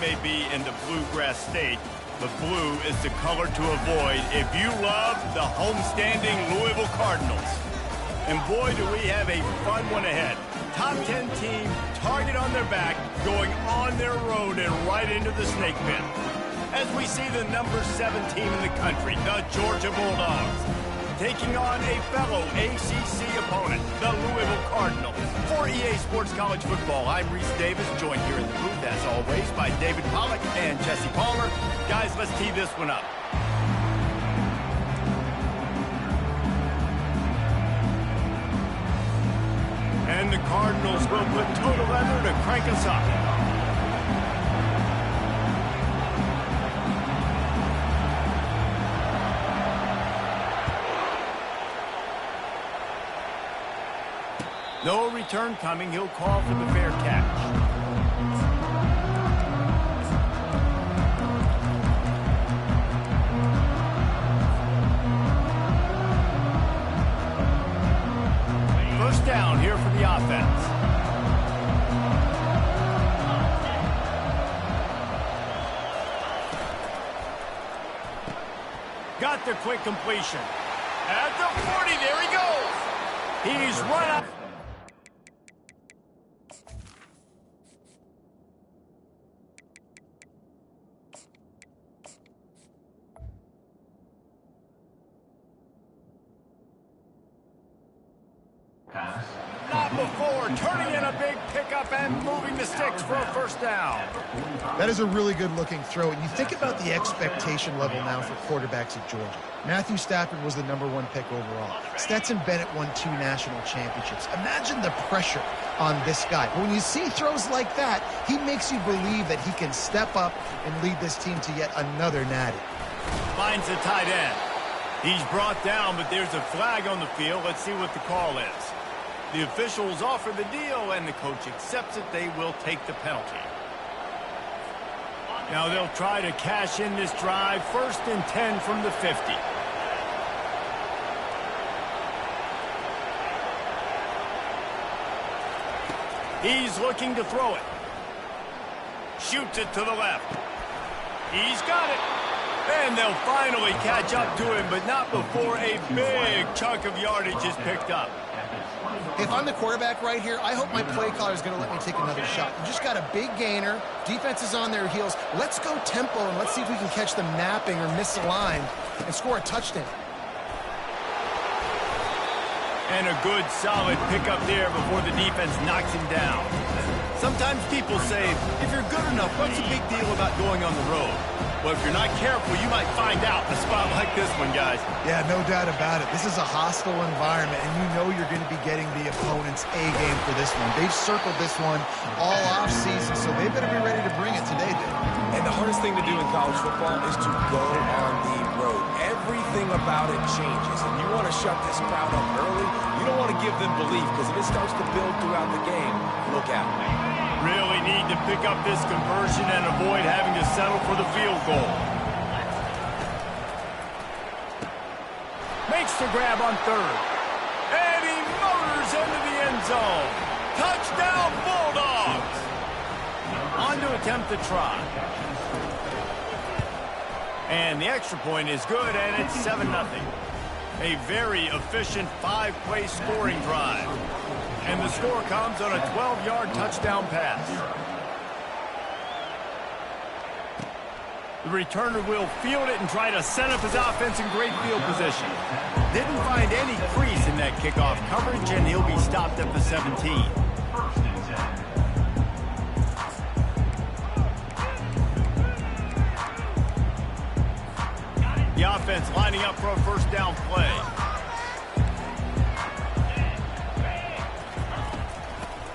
may be in the bluegrass state, but blue is the color to avoid if you love the homestanding Louisville Cardinals. And boy, do we have a fun one ahead. Top 10 team, target on their back, going on their road and right into the snake pit. As we see the number 7 team in the country, the Georgia Bulldogs, taking on a fellow ACC opponent, the Louisville Cardinals. For EA Sports College Football, I'm Reese Davis, joined here in the booth, as always, by David Pollack and Jesse Palmer. Guys, let's tee this one up. And the Cardinals will put total leather to crank us up. No return coming. He'll call for the fair catch. First down here for the offense. Got the quick completion. At the 40, there he goes. He's run up. Not before, turning in a big pickup and moving the sticks for a first down. That is a really good-looking throw, and you think about the expectation level now for quarterbacks at Georgia. Matthew Stafford was the #1 pick overall. Stetson Bennett won 2 national championships. Imagine the pressure on this guy. But when you see throws like that, he makes you believe that he can step up and lead this team to yet another natty. Finds the tight end. He's brought down, but there's a flag on the field. Let's see what the call is. The officials offer the deal, and the coach accepts it. They will take the penalty. Now they'll try to cash in this drive. 1st and 10 from the 50. He's looking to throw it. Shoots it to the left. He's got it. And they'll finally catch up to him, but not before a big chunk of yardage is picked up. If I'm the quarterback right here, I hope my play caller is going to let me take another shot. You just got a big gainer. Defense is on their heels. Let's go tempo, and let's see if we can catch them napping or misaligned and score a touchdown. And a good, solid pickup there before the defense knocks him down. Sometimes people say, if you're good enough, what's the big deal about going on the road? Well, if you're not careful, you might find out in a spot like this one, guys. Yeah, no doubt about it. This is a hostile environment, and you know you're going to be getting the opponent's A-game for this one. They've circled this one all off-season, so they better be ready to bring it today, Dave. And the hardest thing to do in college football is to go on the road. Everything about it changes, and you want to shut this crowd up early. You don't want to give them belief, because if it starts to build throughout the game, look out. Really need to pick up this conversion and avoid having to settle for the field goal. Makes the grab on 3rd. And he motors into the end zone. Touchdown, Bulldogs! On to attempt the try. And the extra point is good, and it's 7-0. A very efficient 5-play scoring drive. And the score comes on a 12-yard touchdown pass. The returner will field it and try to set up his offense in great field position. Didn't find any crease in that kickoff coverage, and he'll be stopped at the 17. The offense lining up for a first down play.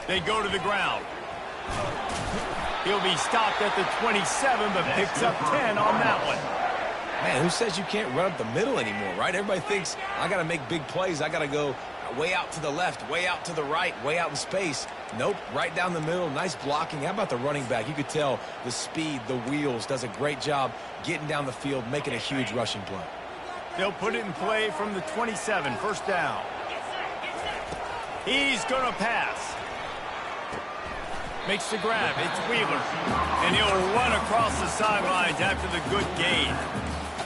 They go to the ground. He'll be stopped at the 27, but picks up 10 on that one. Man, who says you can't run up the middle anymore, right? Everybody thinks, I got to make big plays. I got to go way out to the left, way out to the right, way out in space. Nope, right down the middle. Nice blocking. How about the running back? You could tell the speed, the wheels, does a great job getting down the field, making a huge rushing play. They'll put it in play from the 27, first down. He's going to pass. Makes the grab. It's Wheeler. And he'll run across the sidelines after the good gain.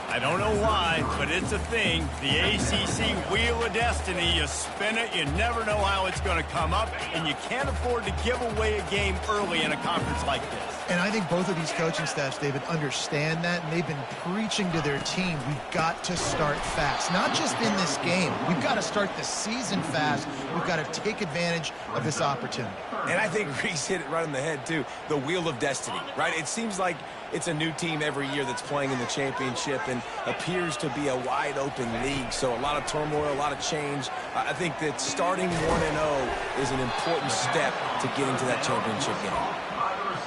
I don't know why, but it's a thing. The ACC Wheel of Destiny, you spin it, you never know how it's going to come up, and you can't afford to give away a game early in a conference like this. And I think both of these coaching staffs, David, understand that, and they've been preaching to their team, we've got to start fast. Not just in this game. We've got to start the season fast. We've got to take advantage of this opportunity. And I think Reese hit it right on the head, too. The Wheel of Destiny, right? It seems like it's a new team every year that's playing in the championship and appears to be a wide-open league. So a lot of turmoil, a lot of change. I think that starting 1-0 is an important step to getting to that championship game.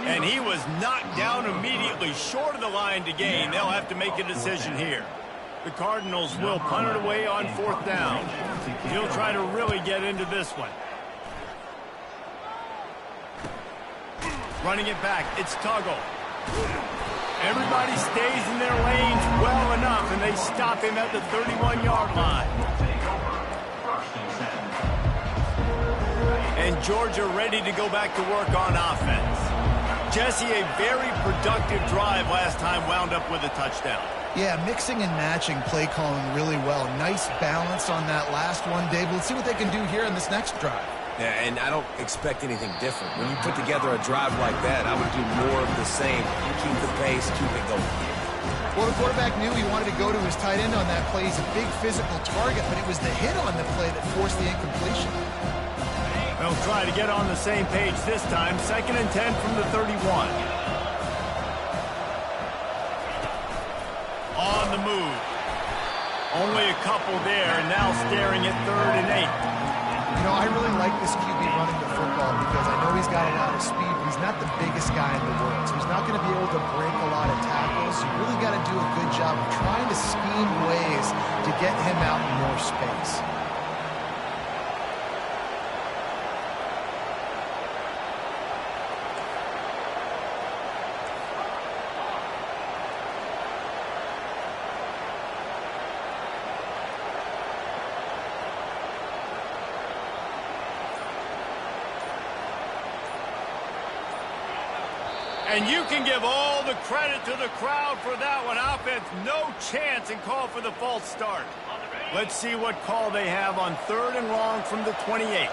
And he was knocked down immediately short of the line to gain. They'll have to make a decision here. The Cardinals will punt it away on 4th down. He'll try to really get into this one. Running it back, it's Tuggle. Everybody stays in their lanes well enough, and they stop him at the 31-yard line. And Georgia ready to go back to work on offense. Jesse, a very productive drive last time, wound up with a touchdown. Yeah, mixing and matching play calling really well. Nice balance on that last one, Dave. Let's see what they can do here in this next drive. Yeah, and I don't expect anything different. When you put together a drive like that, I would do more of the same. Keep the pace, keep it going. Well, the quarterback knew he wanted to go to his tight end on that play. He's a big physical target, but it was the hit on the play that forced the incompletion. They'll try to get on the same page this time. 2nd and 10 from the 31. On the move. Only a couple there, and now staring at 3rd and 8. You know, I really like this QB running the football because I know he's got a lot of speed, but he's not the biggest guy in the world. So he's not going to be able to break a lot of tackles. You really got to do a good job of trying to scheme ways to get him out in more space. And you can give all the credit to the crowd for that one. Offense, no chance, and call for the false start. Let's see what call they have on 3rd and long from the 28.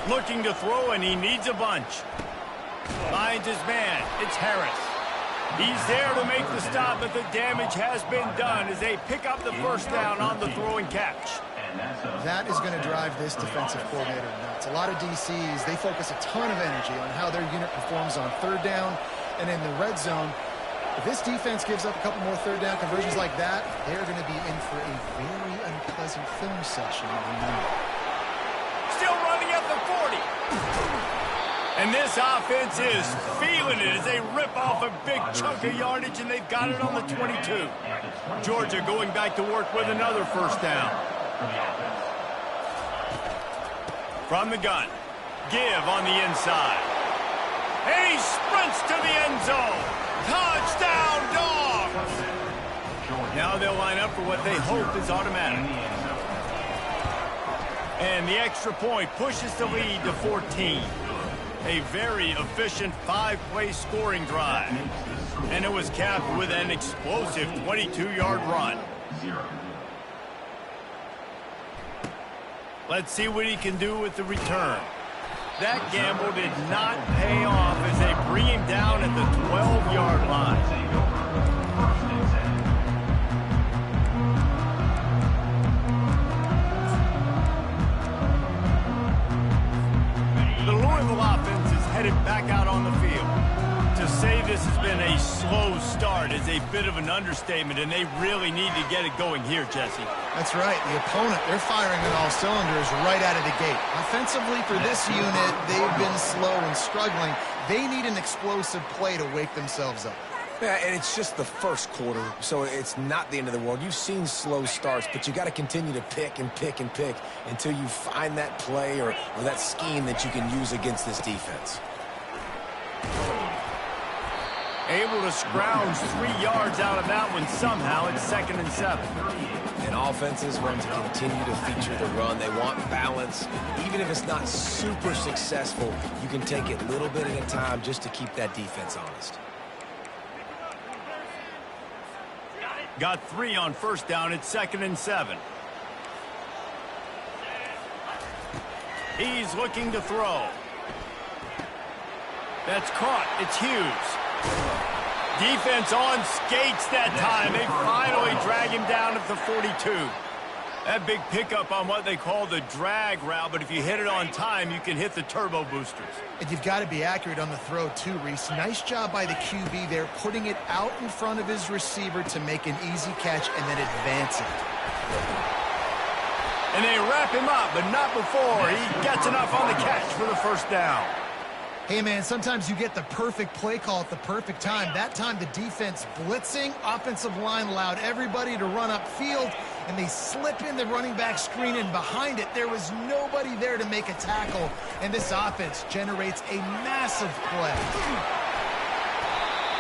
Looking to throw, and he needs a bunch. Finds his man. It's Harris. He's there to make the stop, but the damage has been done as they pick up the first down on the throw and catch. That is going to drive this defensive coordinator nuts. A lot of DCs, they focus a ton of energy on how their unit performs on 3rd down and in the red zone. If this defense gives up a couple more 3rd down conversions like that, they're going to be in for a very unpleasant film session on Monday. Still running at the 40. And this offense is feeling it as they rip off a big chunk of yardage, and they've got it on the 22. Georgia going back to work with another first down. From the gun. Give on the inside. And he sprints to the end zone. Touchdown, Dogs! Now they'll line up for what they hope is automatic. And the extra point pushes the lead to 14. A very efficient 5-play scoring drive. And it was capped with an explosive 22-yard run. Let's see what he can do with the return. That gamble did not pay off as they bring him down at the 12-yard line. The Louisville offense is headed back out on the field. To say this has been a slow start is a bit of an understatement, and they really need to get it going here, Jesse. That's right. The opponent, they're firing on all cylinders right out of the gate. Offensively, for this unit, they've been slow and struggling. They need an explosive play to wake themselves up. Yeah, and it's just the first quarter, so it's not the end of the world. You've seen slow starts, but you got to continue to pick and pick and pick until you find that play or that scheme that you can use against this defense. Able to scrounge 3 yards out of that one somehow. It's 2nd and 7. And offenses want to continue to feature the run. They want balance. Even if it's not super successful, you can take it a little bit at a time just to keep that defense honest. Got 3 on 1st down. It's 2nd and 7. He's looking to throw. That's caught. It's Hughes. Defense on skates that time. They finally drag him down at the 42. That big pickup on what they call the drag route, but if you hit it on time, you can hit the turbo boosters. And you've got to be accurate on the throw too, Reese. Nice job by the QB there, putting it out in front of his receiver to make an easy catch and then advance it. And they wrap him up, but not before he gets enough on the catch for the 1st down. Hey, man, sometimes you get the perfect play call at the perfect time. That time, the defense blitzing, offensive line allowed everybody to run upfield, and they slip in the running back screen, and behind it, there was nobody there to make a tackle, and this offense generates a massive play.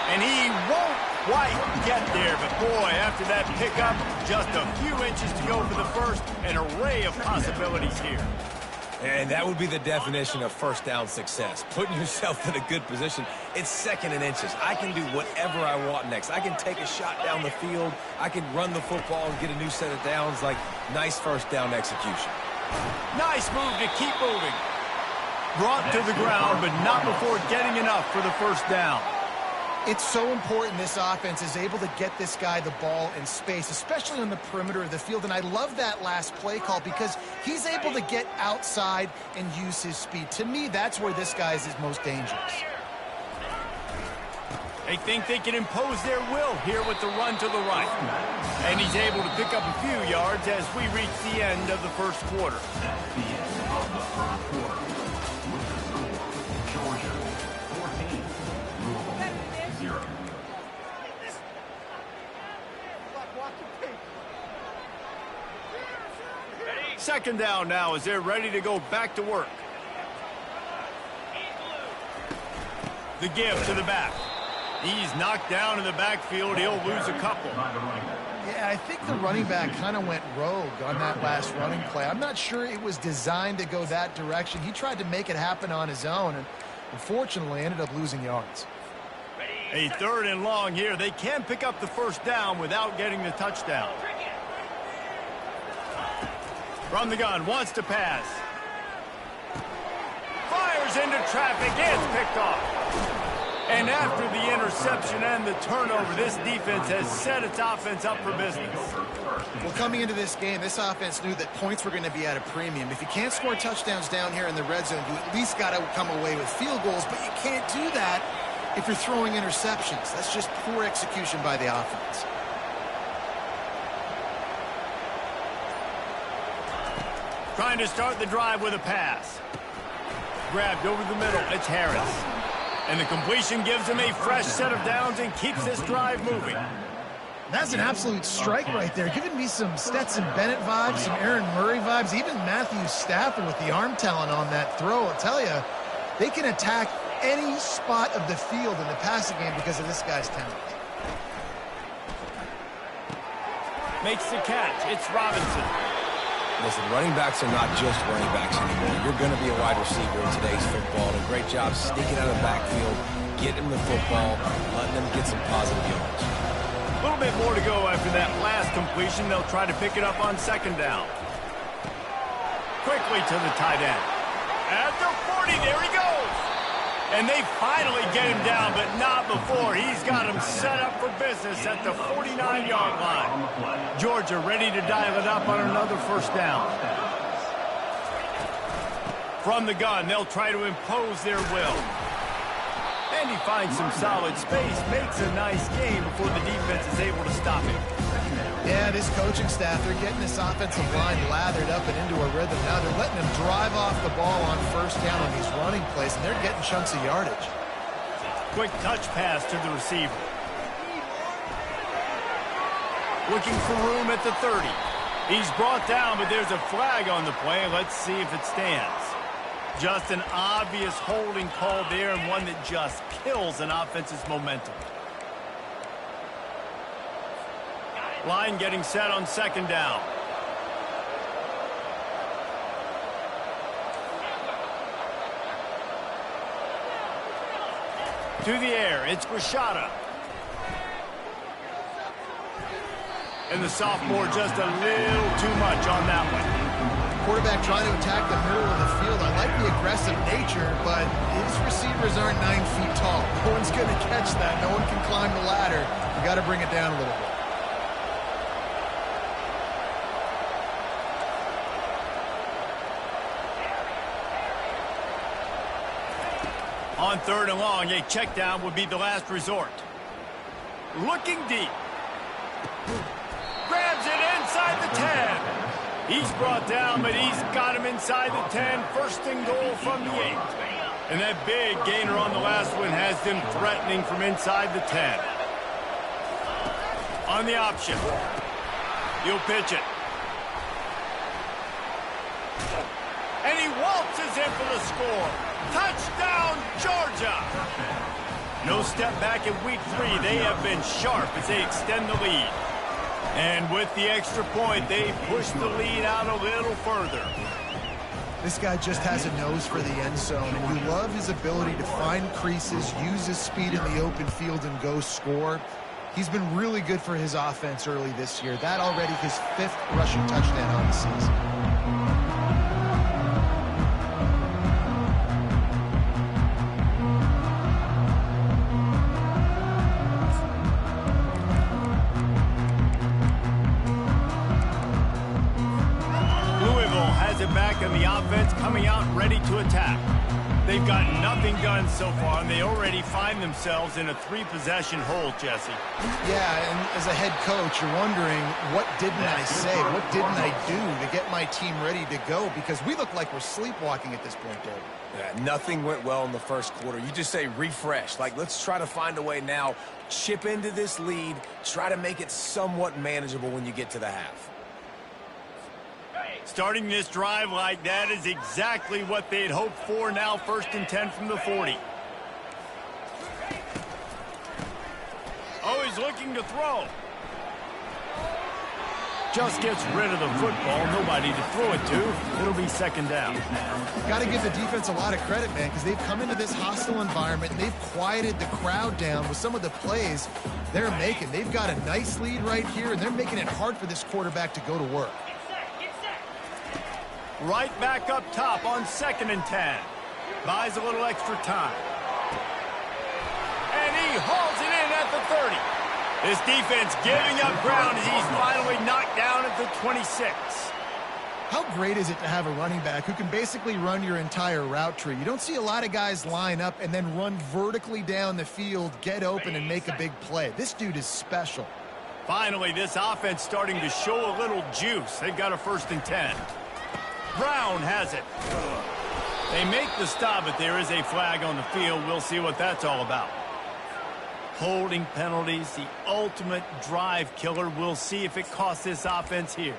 And he won't quite get there, but boy, after that pickup, just a few inches to go for the 1st, an array of possibilities here. And that would be the definition of 1st down success. Putting yourself in a good position. It's 2nd and inches. I can do whatever I want next. I can take a shot down the field. I can run the football and get a new set of downs. Like, nice 1st down execution. Nice move to keep moving. Brought to the ground, but not before getting enough for the 1st down. It's so important this offense is able to get this guy the ball in space, especially on the perimeter of the field. And I love that last play call because he's able to get outside and use his speed. To me, that's where this guy is his most dangerous. They think they can impose their will here with the run to the right. And he's able to pick up a few yards as we reach the end of the 1st quarter. Second down now as they're ready to go back to work. The give to the back. He's knocked down in the backfield. He'll lose a couple. Yeah, I think the running back kind of went rogue on that last running play. I'm not sure it was designed to go that direction. He tried to make it happen on his own and unfortunately ended up losing yards. A 3rd and long here. They can pick up the 1st down without getting the touchdown. From the gun, wants to pass. Fires into traffic, it's picked off. And after the interception and the turnover, this defense has set its offense up for business. Well, coming into this game, this offense knew that points were going to be at a premium. If you can't score touchdowns down here in the red zone, you at least got to come away with field goals, but you can't do that if you're throwing interceptions. That's just poor execution by the offense. Trying to start the drive with a pass. Grabbed over the middle. It's Harris. And the completion gives him a fresh set of downs and keeps this drive moving. That's an absolute strike right there. Giving me some Stetson Bennett vibes, some Aaron Murray vibes, even Matthew Stafford with the arm talent on that throw. I'll tell you, they can attack any spot of the field in the passing game because of this guy's talent. Makes the catch. It's Robinson. Listen, running backs are not just running backs anymore. You're going to be a wide receiver in today's football. And a great job sneaking out of the backfield, getting them the football, letting them get some positive yards. A little bit more to go after that last completion. They'll try to pick it up on 2nd down. Quickly to the tight end. At the 40, there he goes. And they finally get him down, but not before. He's got him set up for business at the 49-yard line. Georgia ready to dial it up on another 1st down. From the gun, they'll try to impose their will. And he finds some solid space, makes a nice game before the defense is able to stop him. Yeah, this coaching staff, they're getting this offensive line lathered up and into a rhythm. Now they're letting him drive off the ball on 1st down on these running plays, and they're getting chunks of yardage. Quick touch pass to the receiver. Looking for room at the 30. He's brought down, but there's a flag on the play. Let's see if it stands. Just an obvious holding call there, and one that just kills an offense's momentum. Line getting set on second down. To the air, it's Rashada. And the sophomore just a little too much on that one. Quarterback trying to attack the middle of the field. I like the aggressive nature, but his receivers aren't 9 feet tall. No one's going to catch that. No one can climb the ladder. You got to bring it down a little bit. On third and long, a check down would be the last resort. Looking deep. Grabs it inside the 10. He's brought down, but he's got him inside the 10. First and goal from the 8. And that big gainer on the last one has them threatening from inside the 10. On the option. He'll pitch it. And he waltzes in for the score. Touchdown, Georgia! No step back in week 3. They have been sharp as they extend the lead. And with the extra point, they push the lead out a little further. This guy just has a nose for the end zone, and you love his ability to find creases, use his speed in the open field, and go score. He's been really good for his offense early this year. That already his 5th rushing touchdown on the season. Back in the offense, coming out ready to attack. They've got nothing done so far, and they already find themselves in a 3-possession hole, Jesse. Yeah, and as a head coach, you're wondering, what didn't I say? What didn't I do to get my team ready to go? Because we look like we're sleepwalking at this point, Dave. Yeah, nothing went well in the first quarter. You just say refresh. Like, let's try to find a way now, chip into this lead, try to make it somewhat manageable when you get to the half. Starting this drive like that is exactly what they'd hoped for. Now 1st and 10 from the 40. Oh, he's looking to throw. Just gets rid of the football. Nobody to throw it to. It'll be second down. Got to give the defense a lot of credit, man, because they've come into this hostile environment and they've quieted the crowd down with some of the plays they're making. They've got a nice lead right here, and they're making it hard for this quarterback to go to work. Right back up top on 2nd and 10. Buys a little extra time. And he hauls it in at the 30. This defense giving up ground as he's finally knocked down at the 26. How great is it to have a running back who can basically run your entire route tree? You don't see a lot of guys line up and then run vertically down the field, get open, and make a big play. This dude is special. Finally, this offense starting to show a little juice. They've got a 1st and 10. Brown has it. They make the stop, but there is a flag on the field. We'll see what that's all about. Holding penalties, the ultimate drive killer. We'll see if it costs this offense here.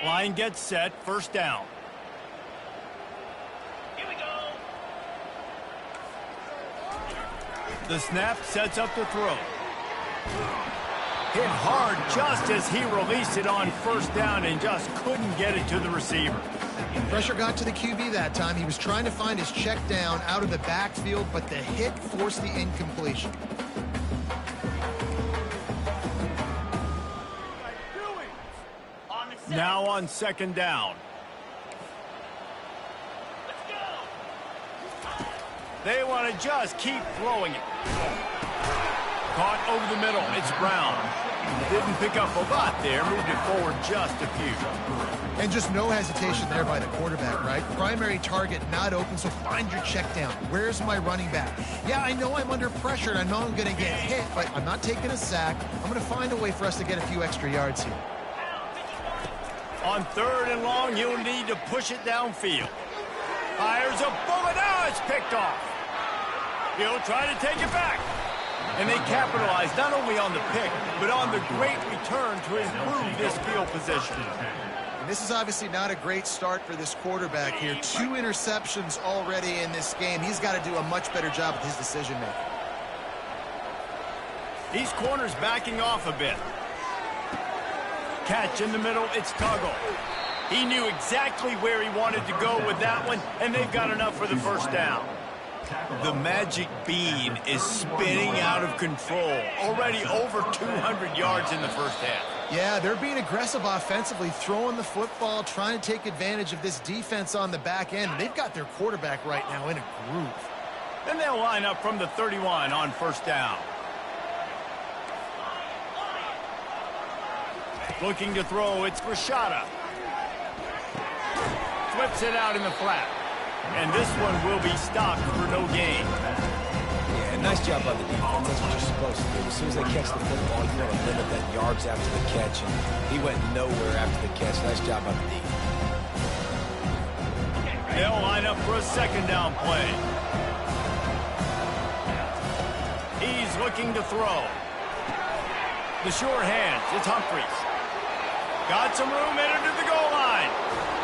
Line gets set, 1st down. The snap sets up the throw. Hit hard just as he released it on 1st down and just couldn't get it to the receiver. Pressure got to the QB that time. He was trying to find his check down out of the backfield, but the hit forced the incompletion. Now on 2nd down. They want to just keep throwing it. Caught over the middle. It's Brown. Didn't pick up a lot there. Moved it forward just a few. And just no hesitation there by the quarterback, right? Primary target not open, so find your check down. Where's my running back? Yeah, I know I'm under pressure, and I know I'm going to get hit, but I'm not taking a sack. I'm going to find a way for us to get a few extra yards here. On 3rd and long, he'll need to push it downfield. Fires a bullet. Now it's picked off. He'll try to take it back. And they capitalize not only on the pick, but on the great return to improve this field position. This is obviously not a great start for this quarterback here. 2 interceptions already in this game. He's got to do a much better job with his decision-making. These corners backing off a bit. Catch in the middle, it's Tuggle. He knew exactly where he wanted to go with that one, and they've got enough for the first down. The magic bean is spinning out of control. Already over 200 yards in the first half. Yeah, they're being aggressive offensively, throwing the football, trying to take advantage of this defense on the back end. They've got their quarterback right now in a groove. Then they'll line up from the 31 on first down. Looking to throw, it's Rashada. Flips it out in the flat. And this one will be stopped for no gain. Yeah, nice job by the defense. That's what you're supposed to do. As soon as they catch the football, you want to limit that yards after the catch. And he went nowhere after the catch. Nice job by the defense. They'll line up for a second down play. He's looking to throw. The sure hands, it's Humphries. Got some room, entered to the goal line.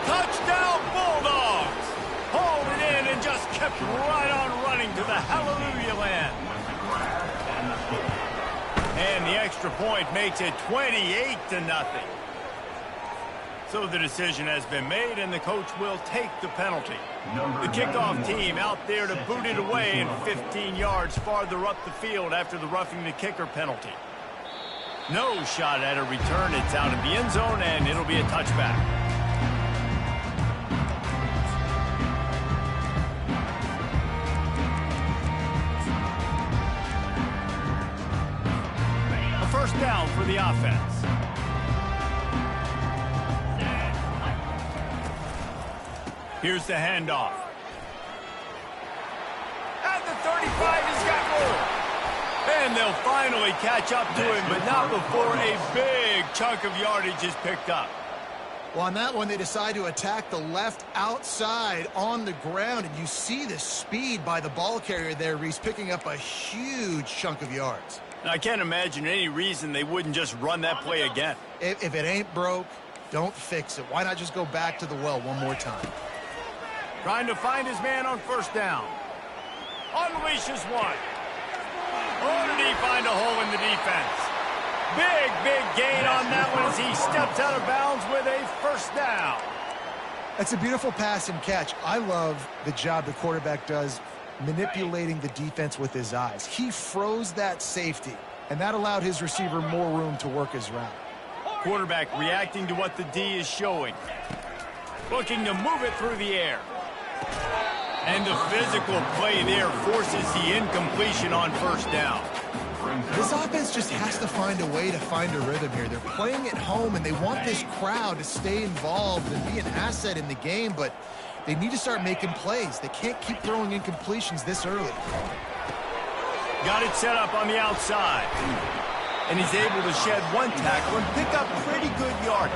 Touchdown, Bulldogs! Hauled it in and just kept right on running to the hallelujah land. And the extra point makes it 28-0. So the decision has been made, and the coach will take the penalty. The kickoff team out there to boot it away and 15 yards farther up the field after the roughing the kicker penalty. No shot at a return. It's out of the end zone, and it'll be a touchback. A first down for the offense. Here's the handoff. At the 35, he's got more. And they'll finally catch up to him, but not before a big chunk of yardage is picked up. Well, on that one, they decide to attack the left outside on the ground, and you see the speed by the ball carrier there, Reese, picking up a huge chunk of yards. And I can't imagine any reason they wouldn't just run that play again. If it ain't broke, don't fix it. Why not just go back to the well one more time? Trying to find his man on first down. Unleashes one. Oh, did he find a hole in the defense? Big gain on that one as he steps out of bounds with a first down. That's a beautiful pass and catch. I love the job the quarterback does manipulating the defense with his eyes. He froze that safety, and that allowed his receiver more room to work his route. Quarterback reacting to what the D is showing. Looking to move it through the air. And the physical play there forces the incompletion on first down. This offense just has to find a way to find a rhythm here. They're playing at home, and they want this crowd to stay involved and be an asset in the game, but they need to start making plays. They can't keep throwing incompletions this early. Got it set up on the outside. And he's able to shed one tackle and pick up pretty good yardage.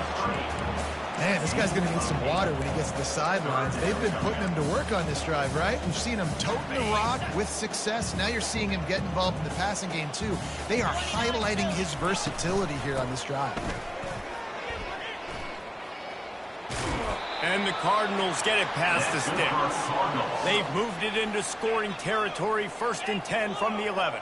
Man, this guy's going to need some water when he gets to the sidelines. They've been putting him to work on this drive, right? We've seen him toting the rock with success. Now you're seeing him get involved in the passing game, too. They are highlighting his versatility here on this drive. And the Cardinals get it past the sticks. They've moved it into scoring territory, 1st and 10 from the 11.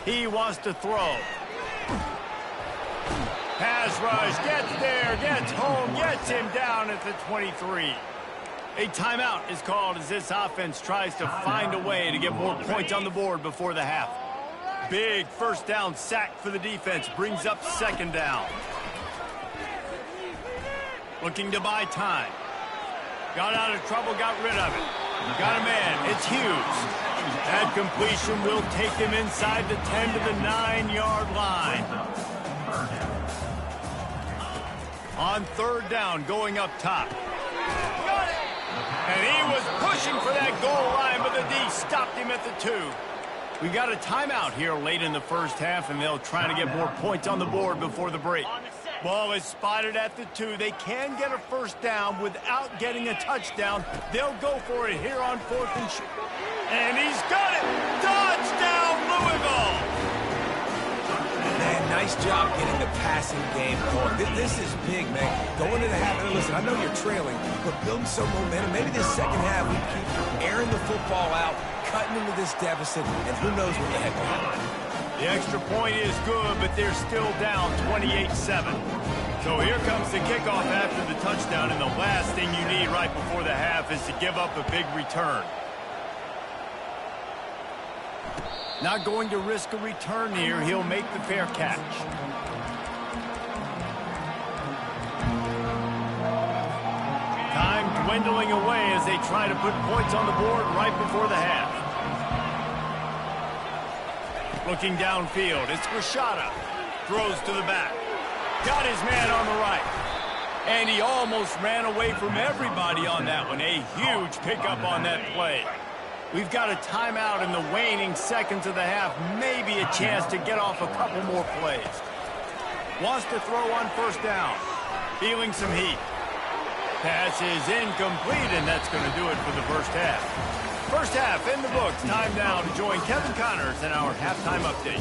He wants to throw. Pass rush, gets there, gets home, gets him down at the 23. A timeout is called as this offense tries to find a way to get more points on the board before the half. Big first down sack for the defense, brings up second down. Looking to buy time. Got out of trouble, got rid of it. Got a man, it's Hughes. That completion will take him inside the 10 to the 9-yard line. On third down, going up top. And he was pushing for that goal line, but the D stopped him at the 2. We got a timeout here late in the first half, and they'll try to get more points on the board before the break. Ball is spotted at the 2. They can get a first down without getting a touchdown. They'll go for it here on 4th and short. And he's got it! Touchdown, Louisville! Nice job getting the passing game going. This is big, man. Going into the half, and listen, I know you're trailing, but building some momentum. Maybe this second half we keep airing the football out, cutting into this deficit, and who knows what the heck will happen. The extra point is good, but they're still down 28-7. So here comes the kickoff after the touchdown, and the last thing you need right before the half is to give up a big return. Not going to risk a return here. He'll make the fair catch. Time dwindling away as they try to put points on the board right before the half. Looking downfield, it's Rashada. Throws to the back. Got his man on the right. And he almost ran away from everybody on that one. A huge pickup on that play. We've got a timeout in the waning seconds of the half. Maybe a chance to get off a couple more plays. Wants to throw on first down. Feeling some heat. Pass is incomplete, and that's going to do it for the first half. First half in the books. Time now to join Kevin Connors in our halftime update.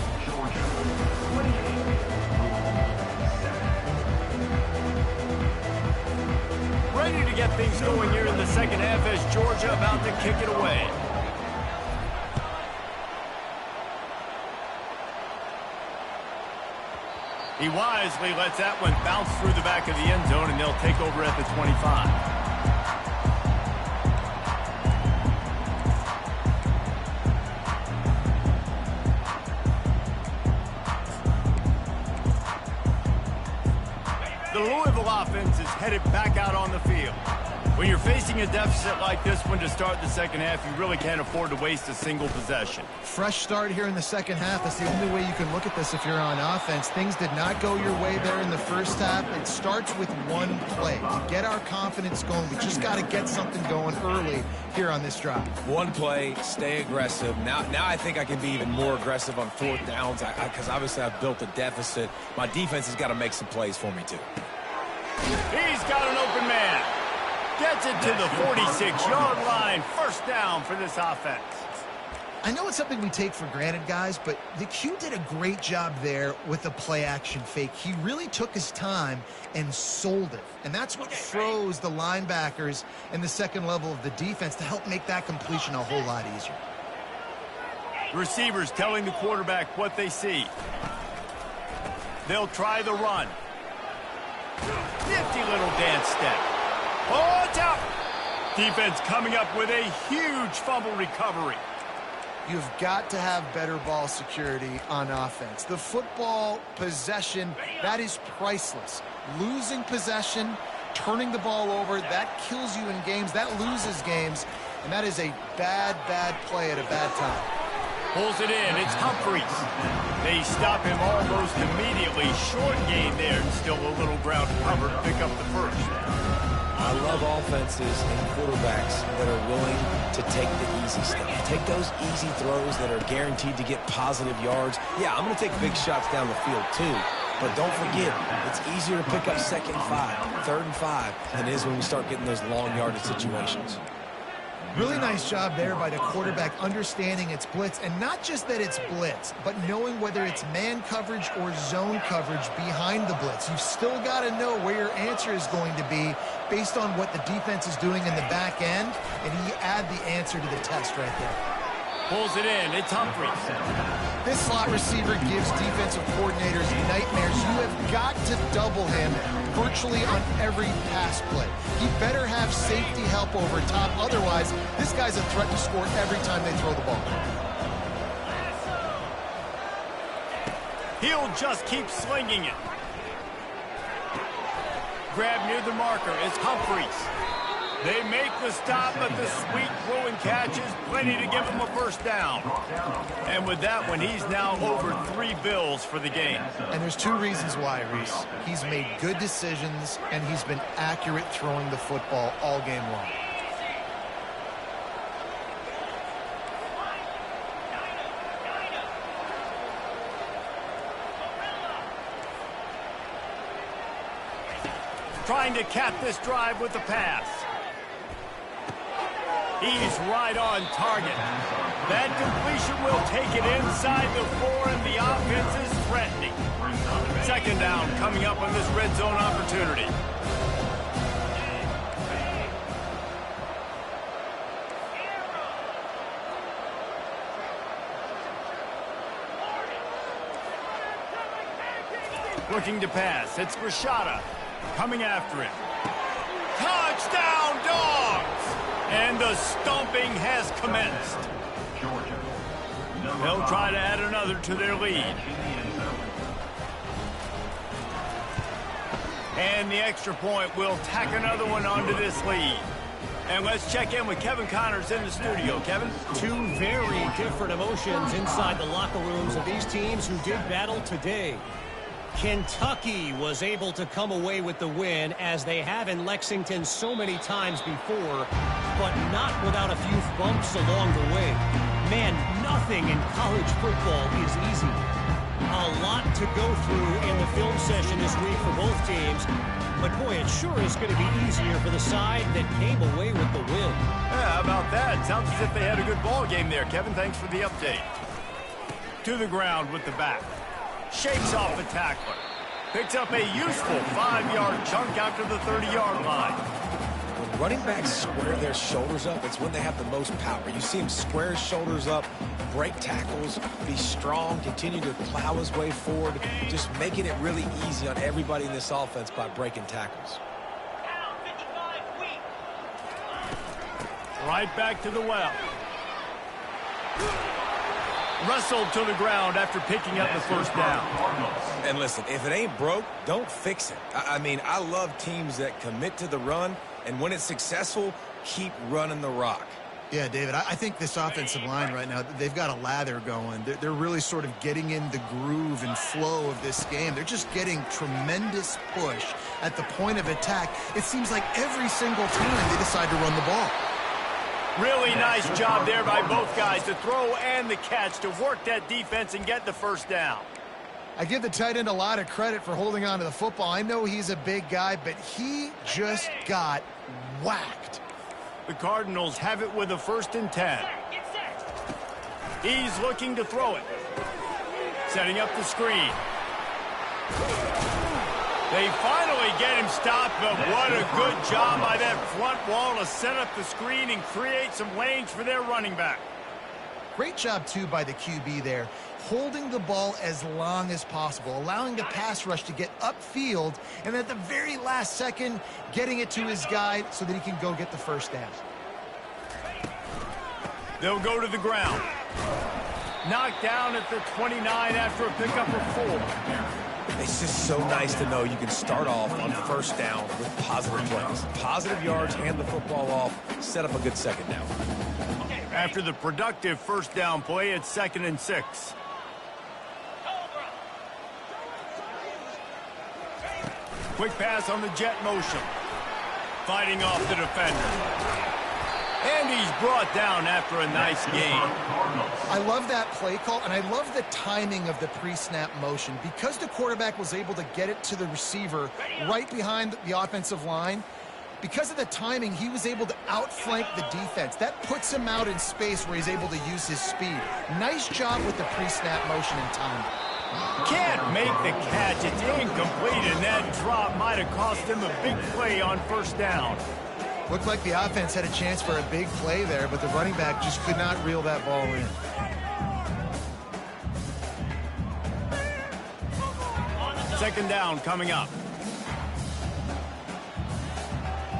Ready to get things going here in the second half as Georgia about to kick it away. He wisely lets that one bounce through the back of the end zone, and they'll take over at the 25. The Louisville offense is headed back out on the field. When you're facing a deficit like this one to start the second half, you really can't afford to waste a single possession. Fresh start here in the second half. That's the only way you can look at this if you're on offense. Things did not go your way there in the first half. It starts with one play. To get our confidence going, we just got to get something going early here on this drive. One play, stay aggressive. Now I think I can be even more aggressive on fourth downs because obviously I've built a deficit. My defense has got to make some plays for me too. He's got an open man. Gets it to the 46-yard line. First down for this offense. I know it's something we take for granted, guys, but the Q did a great job there with the play-action fake. He really took his time and sold it. And that's what froze the linebackers in the second level of the defense to help make that completion a whole lot easier. The receivers telling the quarterback what they see. They'll try the run. Nifty little dance step. Oh, it's out. Defense coming up with a huge fumble recovery. You've got to have better ball security on offense. The football possession, that is priceless. Losing possession, turning the ball over, that kills you in games, that loses games, and that is a bad, bad play at a bad time. Pulls it in. It's Humphreys. They stop him almost immediately. Short gain there, and still a little ground cover to pick up the first. I love offenses and quarterbacks that are willing to take the easy stuff. Take those easy throws that are guaranteed to get positive yards. Yeah, I'm going to take big shots down the field too. But don't forget, it's easier to pick up second and 5, third and 5 than it is when we start getting those long yardage situations. Really nice job there by the quarterback understanding it's blitz, and not just that it's blitz, but knowing whether it's man coverage or zone coverage behind the blitz. You've still got to know where your answer is going to be based on what the defense is doing in the back end, and you add the answer to the test right there. Pulls it in. It's Humphreys. This slot receiver gives defensive coordinators nightmares. You have got to double him virtually on every pass play. He better have safety help over top. Otherwise, this guy's a threat to score every time they throw the ball. He'll just keep slinging it. Grab near the marker. It's Humphreys. They make the stop, but the sweet throw and catch is plenty to give him a first down. And with that one, he's now over 3 bills for the game. And there's 2 reasons why, Reese. He's made good decisions, and he's been accurate throwing the football all game long. Trying to cap this drive with the pass. He's right on target. That completion will take it inside the 4, and the offense is threatening. Second down coming up on this red zone opportunity. Looking to pass. It's Rashada coming after him. Touchdown, Dogs! And the stomping has commenced. They'll try to add another to their lead. And the extra point will tack another one onto this lead. And let's check in with Kevin Connors in the studio. Kevin? Two very different emotions inside the locker rooms of these teams who did battle today. Kentucky was able to come away with the win, as they have in Lexington so many times before, but not without a few bumps along the way. Man, nothing in college football is easy. A lot to go through in the film session this week for both teams, but boy, it sure is going to be easier for the side that came away with the win. Yeah, how about that? Sounds as if they had a good ball game there, Kevin. Thanks for the update. To the ground with the back. Shakes off the tackler. Picks up a useful 5-yard chunk out to the 30-yard line. When running backs square their shoulders up, it's when they have the most power. You see him square his shoulders up, break tackles, be strong, continue to plow his way forward, just making it really easy on everybody in this offense by breaking tackles. Right back to the well. Wrestled to the ground after picking up the first down. And listen, if it ain't broke, don't fix it. I mean, I love teams that commit to the run, and when it's successful, keep running the rock. Yeah, David, I think this offensive line right now, they've got a lather going. They're really sort of getting in the groove and flow of this game. They're just getting tremendous push at the point of attack. It seems like every single time they decide to run the ball. Really nice job there by both guys, the throw and the catch, to work that defense and get the first down. I give the tight end a lot of credit for holding on to the football. I know he's a big guy, but he just got whacked. The Cardinals have it with a 1st and 10. He's looking to throw it. Setting up the screen. They finally get him stopped, but what a good job by that front wall to set up the screen and create some lanes for their running back. Great job, too, by the QB there, holding the ball as long as possible, allowing the pass rush to get upfield, and at the very last second, getting it to his guy so that he can go get the first down. They'll go to the ground. Knocked down at the 29 after a pickup of 4. It's just so nice to know you can start off on first down with positive plays. Positive yards, hand the football off, set up a good second down. After the productive first down play, it's 2nd and 6. Quick pass on the jet motion. Fighting off the defender. And he's brought down after a nice gain. I love that play call, and I love the timing of the pre-snap motion. Because the quarterback was able to get it to the receiver right behind the offensive line, because of the timing, he was able to outflank the defense. That puts him out in space where he's able to use his speed. Nice job with the pre-snap motion and timing. Can't make the catch. It's incomplete, and that drop might have cost him a big play on first down. Looked like the offense had a chance for a big play there, but the running back just could not reel that ball in. Second down coming up.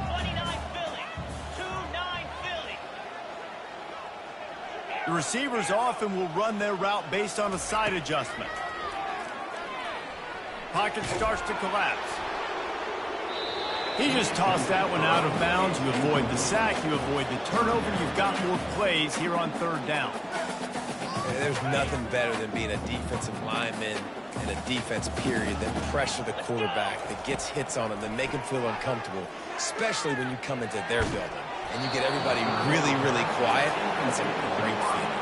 29 Philly. 2-9 Philly. The receivers often will run their route based on a side adjustment. Pocket starts to collapse. He just tossed that one out of bounds. You avoid the sack, you avoid the turnover. You've got more plays here on third down. There's nothing better than being a defensive lineman in a defense period that pressure the quarterback, that gets hits on him, that make him feel uncomfortable, especially when you come into their building and you get everybody really, really quiet. That's a great feeling.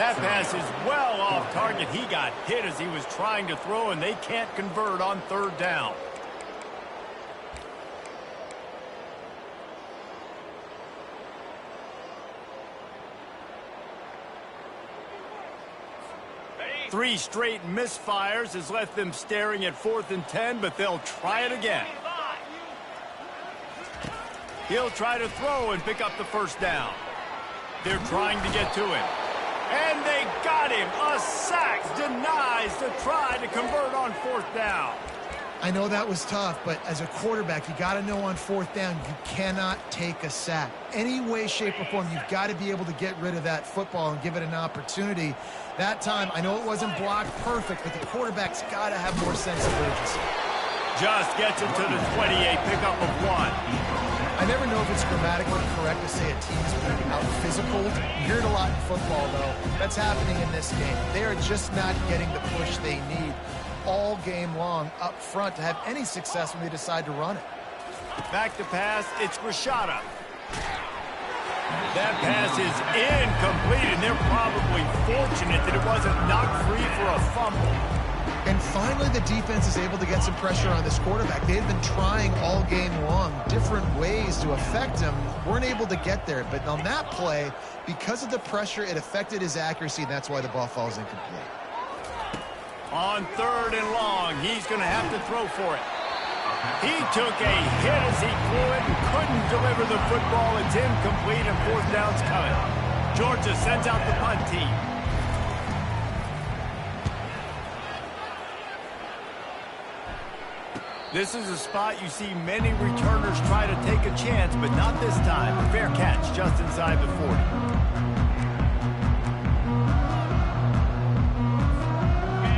That pass is well off target. He got hit as he was trying to throw, and they can't convert on third down. 3 straight misfires has left them staring at 4th and 10, but they'll try it again. He'll try to throw and pick up the first down. They're trying to get to him. And they got him. A sack denies the try to convert on 4th down. I know that was tough, but as a quarterback, you got to know on 4th down, you cannot take a sack. Any way, shape, or form, you've got to be able to get rid of that football and give it an opportunity. That time, I know it wasn't blocked perfect, but the quarterback's got to have more sense of urgency. Just gets it to the 28, pickup of 1. I never know if it's grammatically correct to say a team's being out-physical. You hear it a lot in football, though. That's happening in this game. They are just not getting the push they need all game long up front to have any success when they decide to run it. Back to pass, it's Rashada. That pass is incomplete, and they're probably fortunate that it wasn't knocked free for a fumble. And finally, the defense is able to get some pressure on this quarterback. They've been trying all game long different ways to affect him. Weren't able to get there, but on that play, because of the pressure, it affected his accuracy, and that's why the ball falls incomplete. On 3rd and long, he's going to have to throw for it. He took a hit as he threw it and couldn't deliver the football. It's incomplete, and 4th down's coming. Georgia sends out the punt team. This is a spot you see many returners try to take a chance, but not this time. A fair catch just inside the 40.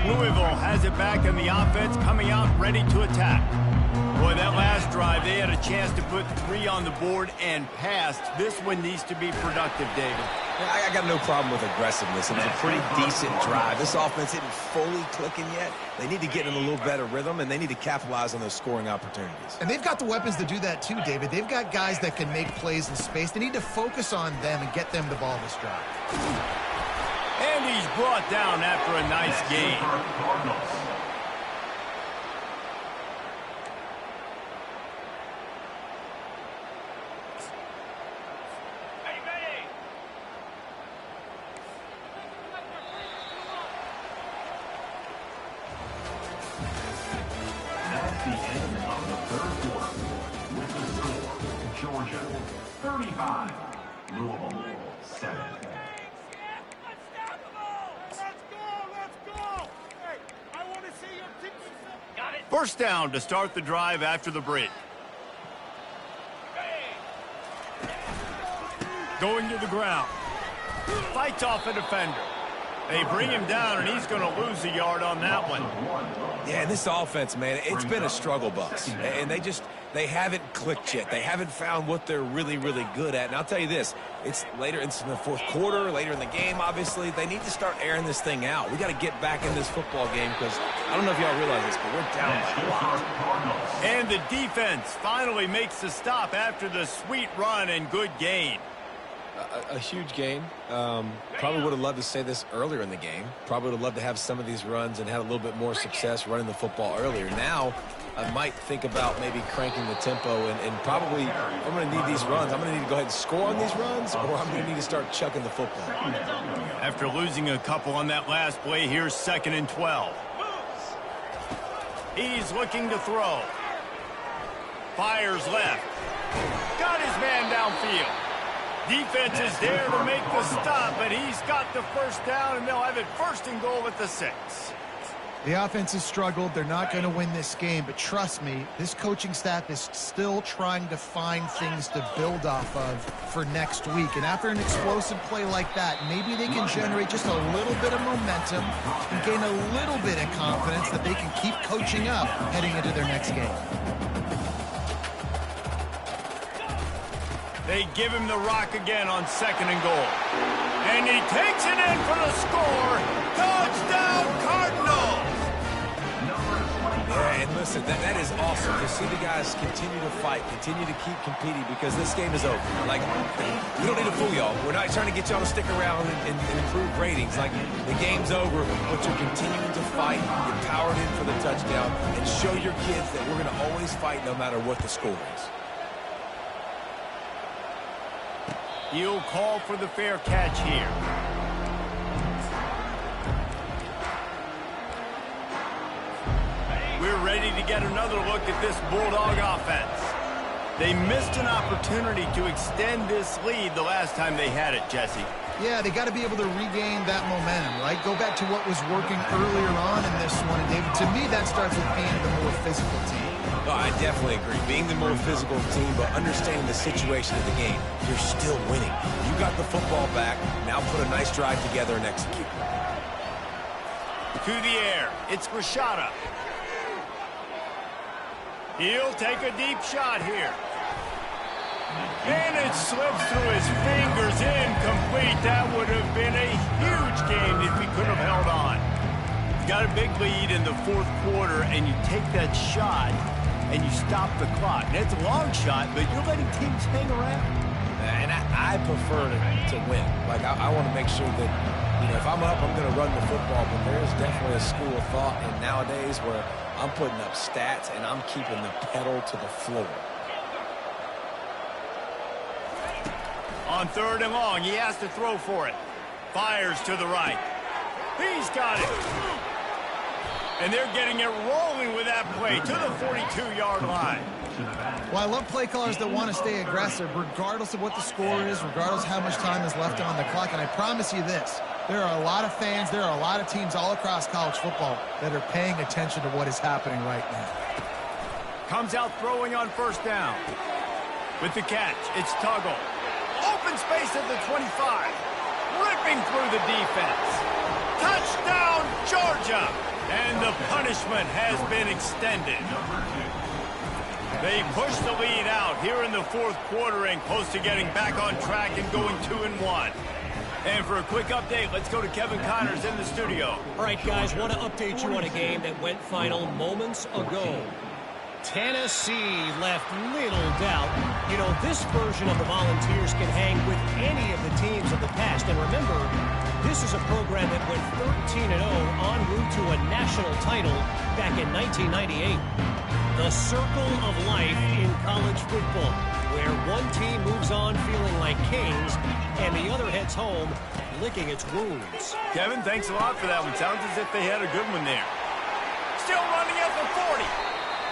Louisville has it back, and the offense coming out ready to attack. Boy, that last drive, they had a chance to put 3 on the board and passed. This one needs to be productive, David. Yeah, I got no problem with aggressiveness. It was a pretty decent drive. This offense isn't fully clicking yet. They need to get in a little better rhythm, and they need to capitalize on those scoring opportunities. And they've got the weapons to do that too, David. They've got guys that can make plays in space. They need to focus on them and get them the ball this drive. And he's brought down after a nice gain. That's the end of the 3rd quarter. With the score, Georgia 35, Louisville 7. First down to start the drive after the break. Going to the ground. Fights off a defender. They bring him down, and he's going to lose a yard on that one. Yeah, and this offense, man, it's been a struggle bus. And they haven't clicked yet. They haven't found what they're really, really good at. And I'll tell you this, it's later in the 4th quarter, later in the game, obviously. They need to start airing this thing out. We got to get back in this football game because I don't know if y'all realize this, but we're down by a lot. And the defense finally makes the stop after the sweet run and good gain. A huge gain. Probably would have loved to say this earlier in the game. Probably would have loved to have some of these runs and had a little bit more success running the football earlier. Now, I might think about maybe cranking the tempo and probably I'm going to need these runs. I'm going to need to go ahead and score on these runs, or I'm going to need to start chucking the football. After losing a couple on that last play, here's 2nd and 12. He's looking to throw. Fires left. Got his man downfield. Defense is there to make the stop, but he's got the first down, and they'll have it 1st and goal at the 6. The offense has struggled. They're not going to win this game, but trust me, this coaching staff is still trying to find things to build off of for next week. And after an explosive play like that, maybe they can generate just a little bit of momentum and gain a little bit of confidence that they can keep coaching up heading into their next game. They give him the rock again on 2nd and goal. And he takes it in for the score. Touchdown, Cardinals! Yeah, and listen, that is awesome to see the guys continue to fight, continue to keep competing because this game is over. Like, we don't need to fool y'all. We're not trying to get y'all to stick around and improve ratings. Like, the game's over, but you're continuing to fight. You're powered in for the touchdown and show your kids that we're going to always fight no matter what the score is. He'll call for the fair catch here. ready to get another look at this Bulldog offense. They missed an opportunity to extend this lead the last time they had it, Jesse. Yeah, they got to be able to regain that momentum, right? Go back to what was working earlier on in this one. And David, to me, that starts with being the more physical team. Oh, I definitely agree. Being the more physical team, but understanding the situation of the game. You're still winning. You got the football back. Now put a nice drive together and execute. To the air. It's Rashada. He'll take a deep shot here. And it slips through his fingers, incomplete. That would have been a huge game if he could have held on. You got a big lead in the fourth quarter, and you take that shot, and you stop the clock. And it's a long shot, but you're letting teams hang around. And I prefer to win. Like, I want to make sure that, you know, if I'm up, I'm going to run the football. But there's definitely a school of thought in nowadays where I'm putting up stats, and I'm keeping the pedal to the floor. On 3rd and long, he has to throw for it. Fires to the right. He's got it. And they're getting it rolling with that play to the 42-yard line. Well, I love play callers that want to stay aggressive, regardless of what the score is, regardless of how much time is left on the clock. And I promise you this, there are a lot of fans, there are a lot of teams all across college football that are paying attention to what is happening right now. Comes out throwing on 1st down. With the catch, it's Tuggle. Open space at the 25. Ripping through the defense. Touchdown, Georgia! And the punishment has been extended. They push the lead out here in the fourth quarter and close to getting back on track and going 2-1. And for a quick update, let's go to Kevin Connors in the studio. All right, guys, want to update you on a game that went final moments ago. Tennessee left little doubt. You know, this version of the Volunteers can hang with any of the teams of the past. And remember, this is a program that went 13-0 en route to a national title back in 1998. The circle of life in college football, where one team moves on feeling like kings and the other heads home licking its wounds. Kevin, thanks a lot for that one. Sounds as if they had a good one there. Still running at the 40.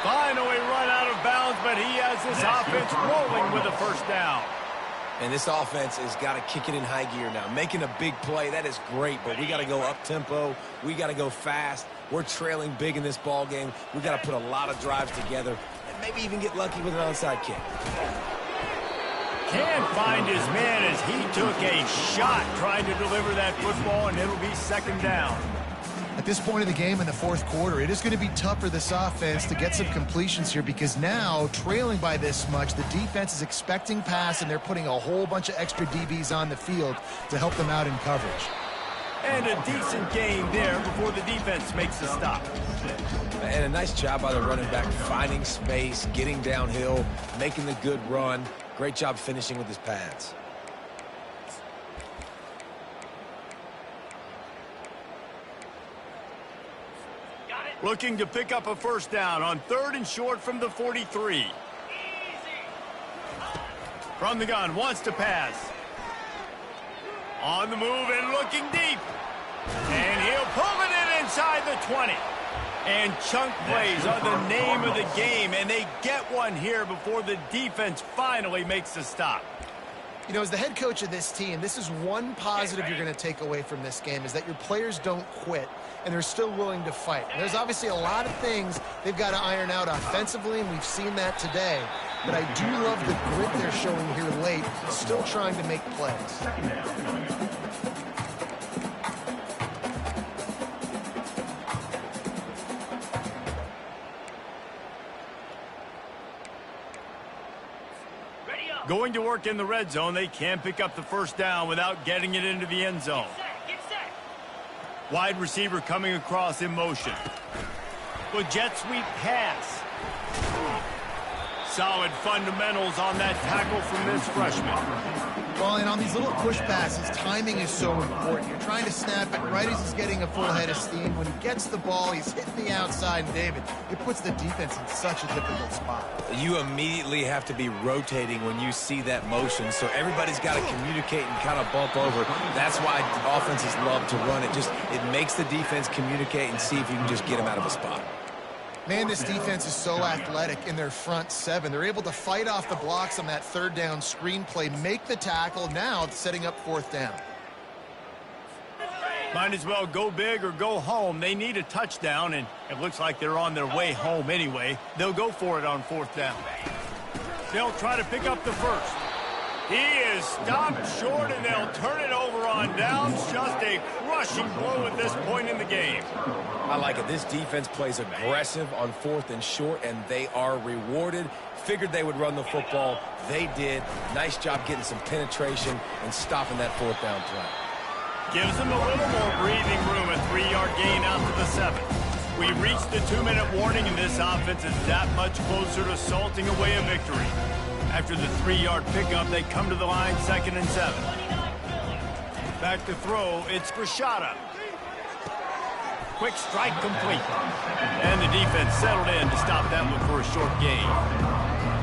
Finally run out of bounds, but he has this offense rolling with a 1st down. And this offense has got to kick it in high gear now. Making a big play, that is great, but we got to go up-tempo. We got to go fast. We're trailing big in this ball game. We got to put a lot of drives together and maybe even get lucky with an onside kick. Can't find his man as he took a shot trying to deliver that football, and it'll be 2nd down. At this point of the game in the fourth quarter, it is going to be tough for this offense to get some completions here because now, trailing by this much, the defense is expecting pass, and they're putting a whole bunch of extra DBs on the field to help them out in coverage. And a decent gain there before the defense makes the stop. And a nice job by the running back, finding space, getting downhill, making the good run. Great job finishing with his pads. Looking to pick up a 1st down on 3rd and short from the 43. From the gun, wants to pass. On the move and looking deep. And he'll pull it in inside the 20. And chunk plays are the name of the game, and they get one here before the defense finally makes the stop. You know, as the head coach of this team, this is one positive you're going to take away from this game, is that your players don't quit, and they're still willing to fight. And there's obviously a lot of things they've got to iron out offensively, and we've seen that today. But I do love the grit they're showing here late, still trying to make plays. Going to work in the red zone, they can't pick up the 1st down without getting it into the end zone. Wide receiver coming across in motion. With jet sweep pass. Solid fundamentals on that tackle from this freshman. Well, and on these little push passes, timing is so important. You're trying to snap it right as he's getting a full head of steam. When he gets the ball, he's hitting the outside, and David, it puts the defense in such a difficult spot. You immediately have to be rotating when you see that motion, so everybody's got to communicate and kind of bump over. That's why offenses love to run it. It makes the defense communicate and see if you can just get them out of a spot. Man, this defense is so athletic in their front seven. They're able to fight off the blocks on that third down screenplay, make the tackle. Now it's setting up fourth down. Might as well go big or go home. They need a touchdown, and it looks like they're on their way home anyway. They'll go for it on fourth down. They'll try to pick up the first. He is stopped short, and they'll turn it over on downs. Just a crushing blow at this point in the game. I like it. This defense plays aggressive on fourth and short, and they are rewarded. Figured they would run the football. They did. Nice job getting some penetration and stopping that fourth down play. Gives them a little more breathing room, a 3-yard gain out to the 7. We reached the 2-minute warning, and this offense is that much closer to salting away a victory. After the 3-yard pickup, they come to the line, 2nd and 7. Back to throw, it's Grishada. Quick strike complete. And the defense settled in to stop that one for a short gain.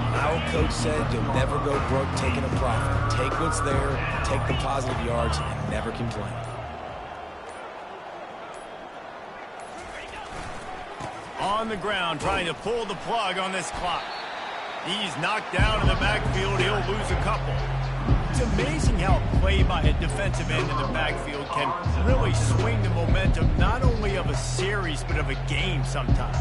My old coach said you'll never go broke taking a profit. Take what's there, take the positive yards, and never complain. On the ground, trying to pull the plug on this clock. He's knocked down in the backfield. He'll lose a couple. It's amazing how a play by a defensive end in the backfield can really swing the momentum not only of a series but of a game sometimes.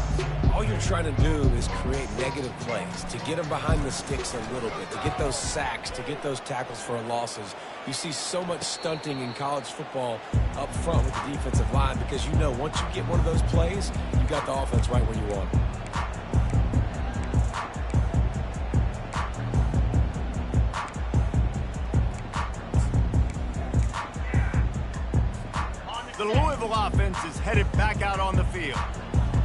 All you're trying to do is create negative plays, to get them behind the sticks a little bit, to get those sacks, to get those tackles for losses. You see so much stunting in college football up front with the defensive line because you know once you get one of those plays, you got the offense right where you want it. The Louisville offense is headed back out on the field.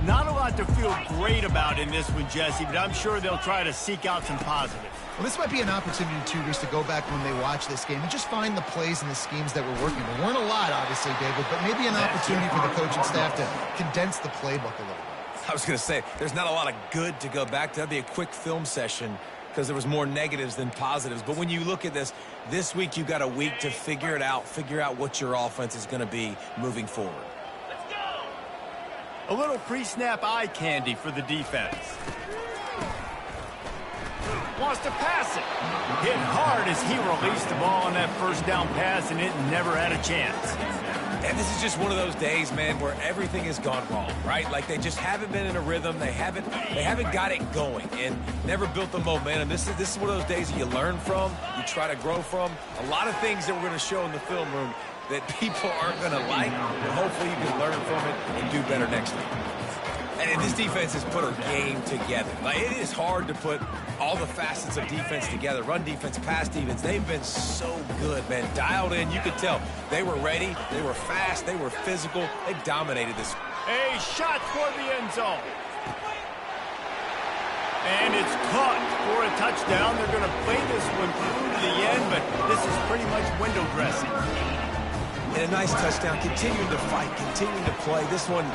Not a lot to feel great about in this one, Jesse, but I'm sure they'll try to seek out some positives. Well, this might be an opportunity, too, Reese, to go back when they watch this game and just find the plays and the schemes that were working. There weren't a lot, obviously, David, but maybe an opportunity for the coaching staff to condense the playbook a little bit. I was going to say, there's not a lot of good to go back to. That'd be a quick film session because there was more negatives than positives. But when you look at this week you got a week to figure it out, figure out what your offense is going to be moving forward. A little pre-snap eye candy for the defense. Wants to pass it. Hit hard as he released the ball on that first down pass, and it never had a chance. And this is just one of those days, man, where everything has gone wrong, right? Like they just haven't been in a rhythm. They haven't got it going and never built the momentum. This is one of those days that you learn from, you try to grow from. A lot of things that we're going to show in the film room that people aren't going to like, but hopefully you can learn from it and do better next week. And this defense has put a game together. Like, it is hard to put all the facets of defense together. Run defense, pass defense. They've been so good, man. Dialed in. You could tell they were ready. They were fast. They were physical. They dominated this. A shot toward the end zone. And it's caught for a touchdown. They're going to play this one through to the end, but this is pretty much window dressing. And a nice touchdown. Continuing to fight. Continuing to play. This one,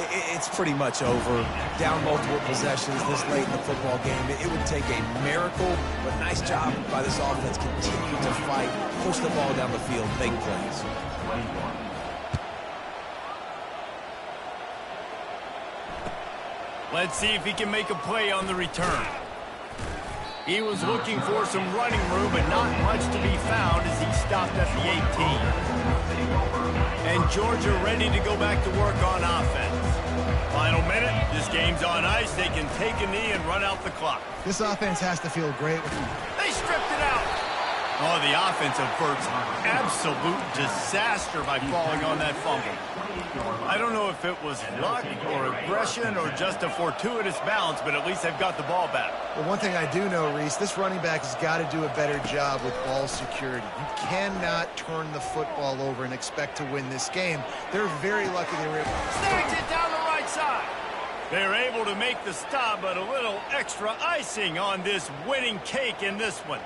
it's pretty much over. Down multiple possessions this late in the football game. It would take a miracle, but nice job by this offense. Continue to fight, push the ball down the field, make plays. Let's see if he can make a play on the return. He was looking for some running room, but not much to be found as he stopped at the 18. And Georgia ready to go back to work on offense. Final minute, this game's on ice. They can take a knee and run out the clock. This offense has to feel great with them. They stripped it out. Oh, the offense averts absolute disaster by falling on that fumble. I don't know if it was luck or aggression or just a fortuitous bounce, but at least they've got the ball back. Well, one thing I do know, Reese, this running back has got to do a better job with ball security. You cannot turn the football over and expect to win this game. They're very lucky they were able to. Snags it down the right side. They're able to make the stop, but a little extra icing on this winning cake in this one.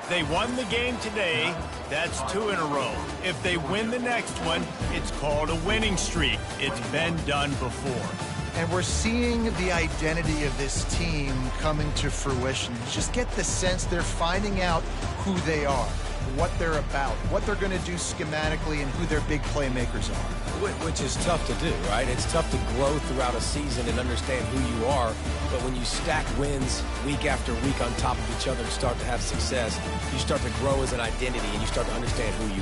They won the game today. That's 2 in a row. If they win the next one, it's called a winning streak. It's been done before. And we're seeing the identity of this team coming to fruition. You just get the sense they're finding out who they are, what they're about, what they're going to do schematically, and who their big playmakers are. Which is tough to do, right? It's tough to grow throughout a season and understand who you are. But when you stack wins week after week on top of each other and start to have success, you start to grow as an identity and you start to understand who you are.